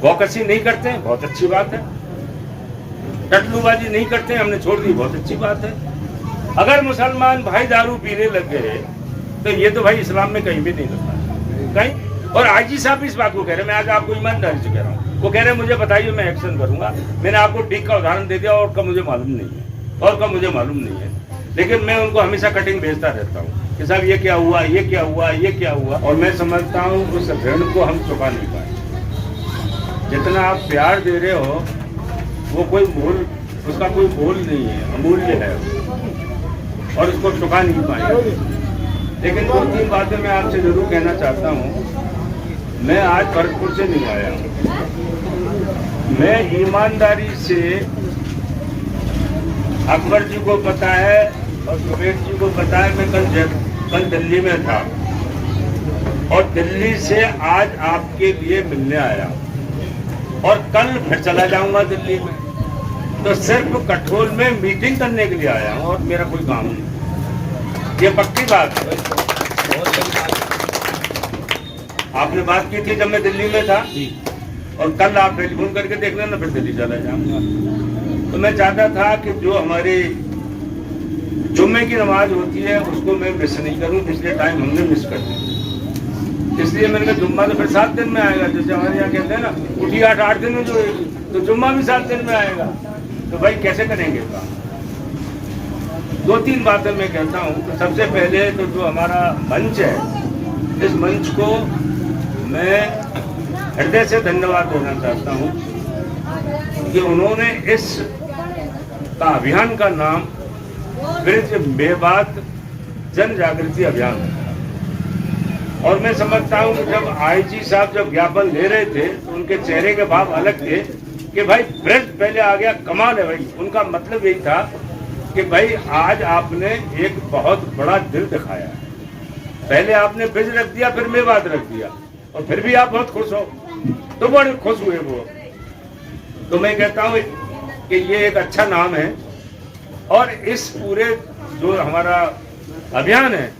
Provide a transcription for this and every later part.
गौकसी नहीं करते हैं, बहुत अच्छी बात है। टटलूबाजी नहीं करते हैं, हमने छोड़ दी, बहुत अच्छी बात है। अगर मुसलमान भाई दारू पीने लग गए तो ये तो भाई इस्लाम में कहीं भी नहीं लगता कहीं। और आईजी साहब इस बात को कह रहे हैं, मैं आज आपको ईमानदारी से कह रहा हूँ, वो कह रहे हैं मुझे बताइए मैं एक्शन करूंगा। मैंने आपको ठीक का उदाहरण दे दिया, और का मुझे मालूम नहीं है, और का मुझे मालूम नहीं है, लेकिन मैं उनको हमेशा कटिंग भेजता रहता हूँ कि साहब ये क्या हुआ, ये क्या हुआ, ये क्या हुआ। और मैं समझता हूँ उस ऋण को हम चुका नहीं पाए। जितना आप प्यार दे रहे हो वो कोई मोल, उसका कोई मोल नहीं है, अमूल्य है, और उसको चुका नहीं पाए। लेकिन 2-3 बातें मैं आपसे जरूर कहना चाहता हूँ। मैं आज भरतपुर से नहीं आया हूँ, मैं ईमानदारी से, अकबर जी को पता है और सुबेर जी को पता है, मैं कल दिल्ली में था और दिल्ली से आज आपके लिए मिलने आया और कल फिर चला जाऊंगा दिल्ली में। तो सिर्फ कठोल में मीटिंग करने के लिए आया हूँ और मेरा कोई काम नहीं, ये पक्की बात है। आपने बात की थी जब मैं दिल्ली में था, और कल आप टेलीफोन करके देख लेना, फिर दिल्ली चला जाऊंगा। तो मैं चाहता था कि जो हमारी जुम्मे की नमाज होती है उसको मैं मिस नहीं करूं, पिछले टाइम हमने मिस कर दी। इसलिए मैंने कहा जुम्मा तो फिर 7 दिन में आएगा, जैसे हमारे यहाँ कहते हैं ना उठी 8 दिन में जो, तो जुम्मा भी 7 दिन में आएगा। तो भाई कैसे करेंगे काम? 2-3 बातें मैं कहता हूँ। तो सबसे पहले तो जो हमारा मंच है, इस मंच को मैं हृदय से धन्यवाद देना चाहता हूँ कि उन्होंने इस का अभियान का नाम ब्रिज मेवात जन जागृति अभियान है। और मैं समझता हूँ कि जब आईजी साहब जब ज्ञापन ले रहे थे तो उनके चेहरे के भाव अलग थे कि भाई ब्रिज पहले आ गया, कमाल है भाई। उनका मतलब यही था कि भाई आज आपने एक बहुत बड़ा दिल दिखाया है। पहले आपने ब्रिज रख दिया, फिर मेवात रख दिया, और फिर भी आप बहुत खुश हो, तो बड़े खुश हुए वो। तो मैं कहता हूँ कि ये एक अच्छा नाम है, और इस पूरे जो हमारा अभियान है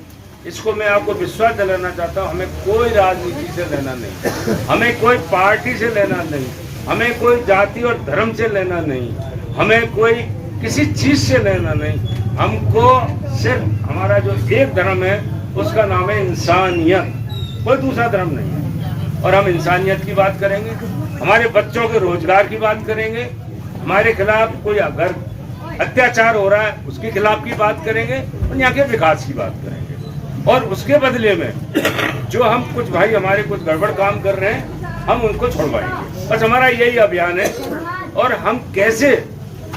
इसको मैं आपको विश्वास दिलाना चाहता हूँ। हमें कोई राजनीति से लेना नहीं, हमें कोई पार्टी से लेना नहीं, हमें कोई जाति और धर्म से लेना नहीं, हमें कोई किसी चीज से लेना नहीं। हमको सिर्फ हमारा जो एक धर्म है उसका नाम है इंसानियत, कोई दूसरा धर्म नहीं है। और हम इंसानियत की बात करेंगे, हमारे बच्चों के रोजगार की बात करेंगे, हमारे खिलाफ कोई अगर अत्याचार हो रहा है उसके खिलाफ की बात करेंगे, और यहाँ के विकास की बात करेंगे। और उसके बदले में जो हम कुछ भाई हमारे कुछ गड़बड़ काम कर रहे हैं हम उनको छुड़वाएंगे। बस हमारा यही अभियान है। और हम कैसे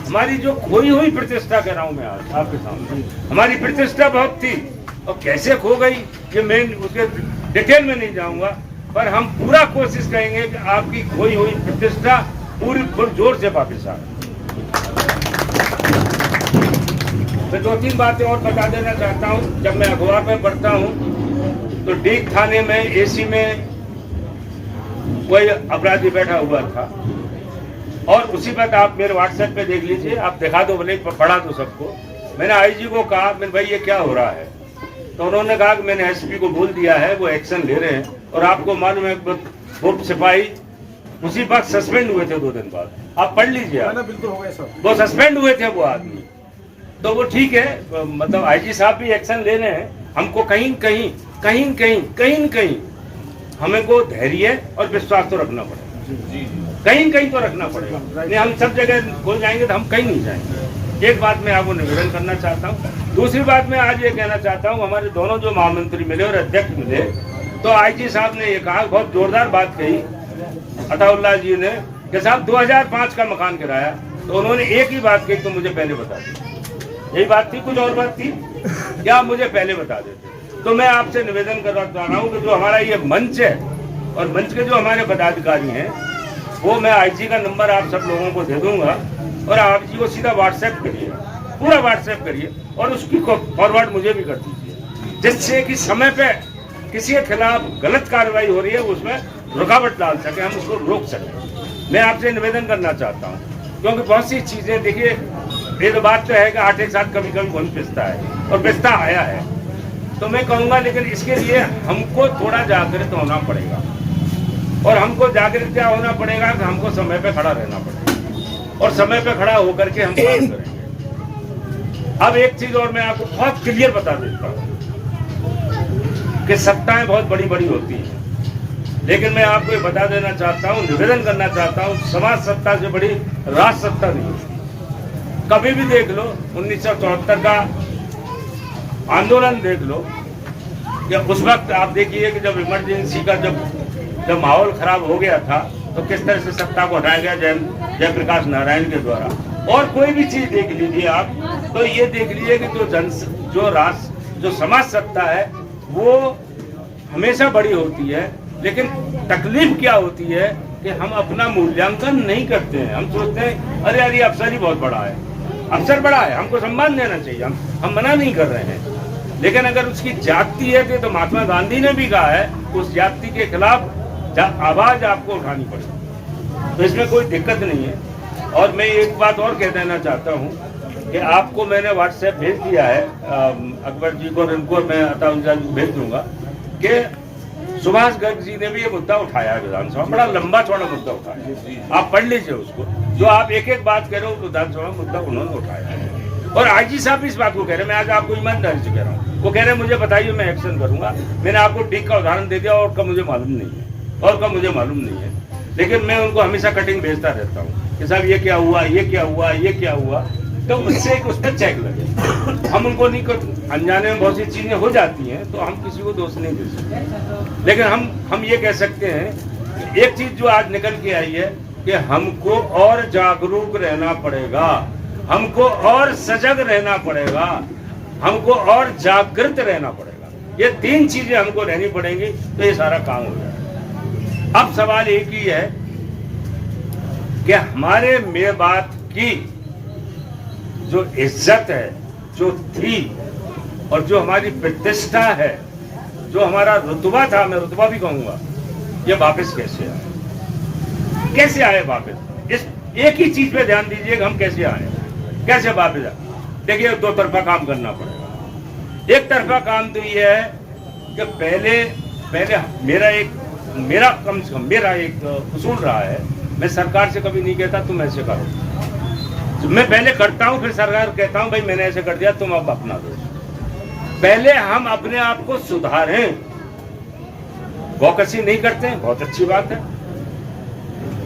हमारी जो खोई हुई प्रतिष्ठा कह रहा हूँ मैं आज आपके सामने, हमारी प्रतिष्ठा बहुत थी और कैसे खो गई ये मैं उसके डिटेल में नहीं जाऊंगा, पर हम पूरा कोशिश करेंगे कि आपकी खोई हुई प्रतिष्ठा पूरी जोर से वापस आए। मैं 2-3 बातें और बता देना चाहता हूँ। जब मैं अखबार में पढ़ता हूँ तो डीग थाने में एसी में कोई अपराधी बैठा हुआ था, और उसी वक्त आप मेरे व्हाट्सएप पे देख लीजिए, आप दिखा दो भले, पढ़ा दो सबको। मैंने आईजी को कहा मैंने भाई ये क्या हो रहा है, तो उन्होंने कहा कि मैंने एसपी को बोल दिया है, वो एक्शन ले रहे हैं। और आपको मालूम है वो सिपाही उसी वक्त सस्पेंड हुए थे 2 दिन बाद, आप पढ़ लीजिए। बिल्कुल हो गया सर, वो सस्पेंड हुए थे वो आदमी, तो वो ठीक है, मतलब आईजी साहब भी एक्शन ले रहे हैं। हमको कहीं कहीं हमें को धैर्य और विश्वास तो रखना पड़ेगा, कहीं तो रखना पड़ेगा। नहीं हम सब जगह खोल जाएंगे तो हम कहीं नहीं जाएंगे। एक बात मैं आपको निवेदन करना चाहता हूँ। दूसरी बात मैं आज ये कहना चाहता हूँ, हमारे दोनों जो महामंत्री मिले और अध्यक्ष मिले, तो आईजी साहब ने ये कहा, बहुत जोरदार बात कही अताउल्लाह जी ने, कि साहब 2005 का मकान किराया। तो उन्होंने एक ही बात कही, तो मुझे पहले बता दी। यही बात थी, कुछ और बात थी क्या, मुझे पहले बता देते। तो मैं आपसे निवेदन करना चाह रहा हूँ कि जो हमारा ये मंच है और मंच के जो हमारे पदाधिकारी हैं, वो मैं आईजी का नंबर आप सब लोगों को दे दूंगा, और आप जी को सीधा व्हाट्सएप करिए, पूरा व्हाट्सएप करिए, और उसकी फॉरवर्ड मुझे भी कर दीजिए, जिससे कि समय पे किसी के खिलाफ गलत कार्रवाई हो रही है उसमें रुकावट डाल सके, हम उसको रोक सकें। मैं आपसे निवेदन करना चाहता हूँ, क्योंकि बहुत सी चीजें, देखिए ये तो बात तो है कि आटे के साथ कभी कभी घुन पिसता है, और पिसता आया है, तो मैं कहूँगा, लेकिन इसके लिए हमको थोड़ा जागृत होना पड़ेगा। और हमको जागृत क्या होना पड़ेगा कि हमको समय पे खड़ा रहना पड़ेगा और समय पे खड़ा होकर के हम काम करेंगे। अब एक चीज और मैं आपको बहुत क्लियर बता देता हूँ कि सत्ताएं बहुत बड़ी बड़ी होती हैं, लेकिन मैं आपको ये बता देना चाहता हूँ, निवेदन करना चाहता हूँ, समाज सत्ता से बड़ी राज सत्ता नहीं होती। कभी भी देख लो, 1974 का आंदोलन देख लो, या उस वक्त आप देखिए कि जब इमरजेंसी का जब माहौल खराब हो गया था तो किस तरह से सत्ता को हटाया गया जयप्रकाश नारायण के द्वारा। और कोई भी चीज देख लीजिए आप, तो ये देख लीजिए कि जो समाज सत्ता है वो हमेशा बड़ी होती है, लेकिन तकलीफ क्या होती है कि हम अपना मूल्यांकन नहीं करते हैं। हम सोचते हैं अरे यार ये अफसर ही बहुत बड़ा है, अफसर बड़ा है, हमको सम्मान देना चाहिए, हम मना नहीं कर रहे हैं। लेकिन अगर उसकी जाति है तो महात्मा गांधी ने भी कहा है उस जाति के खिलाफ आवाज आपको उठानी पड़ेगी, तो इसमें कोई दिक्कत नहीं है। और मैं एक बात और कह देना चाहता हूँ कि आपको मैंने व्हाट्सएप भेज दिया है, अकबर जी को, इनको मैं अता भेज दूंगा कि सुभाष गर्ग जी ने भी ये मुद्दा उठाया है विधानसभा, बड़ा लंबा चौड़ा मुद्दा उठाया, आप पढ़ लीजिए उसको। जो आप एक एक बात कह रहे हो विधानसभा मुद्दा उन्होंने उठाया है। और आईजी साहब भी इस बात को कह रहे हैं, मैं आज आपको ईमानदारी से कह रहा हूँ, वो कह रहे हैं मुझे बताइए मैं एक्शन करूंगा। मैंने आपको ठीक का उदाहरण दे दिया, और का मुझे मालूम नहीं है, और का मुझे मालूम नहीं है, लेकिन मैं उनको हमेशा कटिंग भेजता रहता हूँ कि साहब ये क्या हुआ, ये क्या हुआ, ये क्या हुआ, तो उससे उस पर चेक लगे। हम उनको नहीं कर, अनजाने में बहुत सी चीजें हो जाती हैं तो हम किसी को दोष नहीं दे सकते, लेकिन हम ये कह सकते हैं एक चीज जो आज निकल के आई है कि हमको और जागरूक रहना पड़ेगा, हमको और सजग रहना पड़ेगा, हमको और जागृत रहना पड़ेगा। ये तीन चीजें हमको रहनी पड़ेंगी तो ये सारा काम हो जाएगा। अब सवाल एक ही है कि हमारे मेवात की जो इज्जत है, जो थी, और जो हमारी प्रतिष्ठा है, जो हमारा रुतबा था, मैं रुतबा भी कहूंगा, ये वापस कैसे आए, कैसे आए वापस। इस एक ही चीज पे ध्यान दीजिए कि हम कैसे आए, कैसे वापस आए। देखिए दो तरफा काम करना पड़ेगा। एक तरफा काम तो ये है कि पहले मेरा कम से कम मेरा एक उसूल रहा है, मैं सरकार से कभी नहीं कहता तुम ऐसे करो, मैं पहले करता हूं फिर सरकार कहता हूं भाई मैंने ऐसे कर दिया तुम अब अपना दो। पहले हम अपने आप को सुधारें। गौकसी नहीं करते हैं, बहुत अच्छी बात है।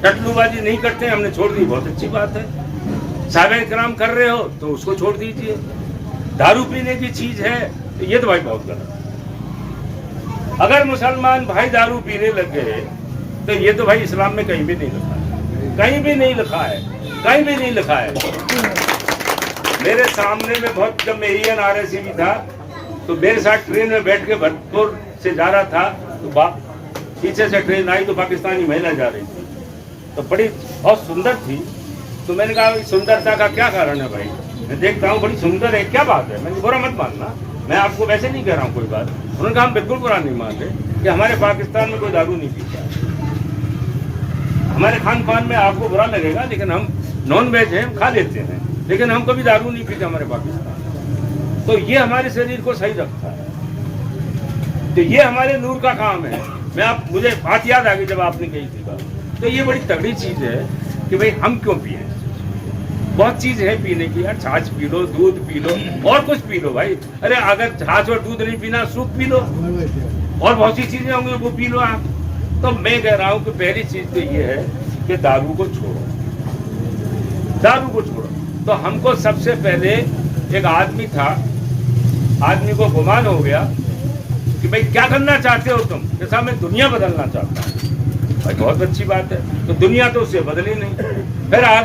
टटलूबाजी नहीं करते हैं, हमने छोड़ दी, बहुत अच्छी बात है। साहब कराम कर रहे हो तो उसको छोड़ दीजिए। दारू पीने की चीज है तो ये तो भाई बहुत गलत है। अगर मुसलमान भाई दारू पीने लग गए तो ये तो भाई इस्लाम में कहीं भी नहीं लिखा है, कहीं भी नहीं लिखा है, कहीं भी नहीं लिखा है। मेरे सामने में बहुत, जब मैं ENRC भी था तो मेरे साथ ट्रेन में बैठ के भरतपुर से जा रहा था तो पीछे से ट्रेन आई तो पाकिस्तानी महिला जा रही थी, तो बड़ी बहुत सुंदर थी। तो मैंने कहा सुंदरता का क्या कारण है भाई, मैं देखता हूँ बड़ी सुंदर है, क्या बात है। मैंने बुरा मत मानना, मैं आपको वैसे नहीं कह रहा हूँ कोई बात। उन्होंने कहा हम बिल्कुल बुरा नहीं मान रहे कि हमारे पाकिस्तान में कोई दारू नहीं पीता। हमारे खान पान में आपको बुरा लगेगा, लेकिन हम नॉन वेज हैं, हम खा लेते हैं, लेकिन हम कभी दारू नहीं पीते हमारे पाकिस्तान। तो ये हमारे शरीर को सही रखता है, तो ये हमारे नूर का काम है। मुझे बात याद आ गई जब आपने कही थी बात, तो ये बड़ी तगड़ी चीज है कि भाई हम क्यों पिए। बहुत चीज है पीने की यार, छाछ पी लो, दूध पी लो, और कुछ पी लो भाई। अरे अगर छाछ और दूध नहीं पीना, सूप पी लो, और बहुत सी चीजें होंगी वो पी लो आप। तो मैं कह रहा हूं कि पहली चीज तो ये है कि दारू को छोड़ो, दारू को छोड़ो। तो हमको सबसे पहले एक आदमी था, आदमी को गुमान हो गया कि भाई क्या करना चाहते हो तुम, जैसा मैं दुनिया बदलना चाहता हूँ। भाई बहुत अच्छी बात है, तो दुनिया तो उससे बदली नहीं। फिर आगे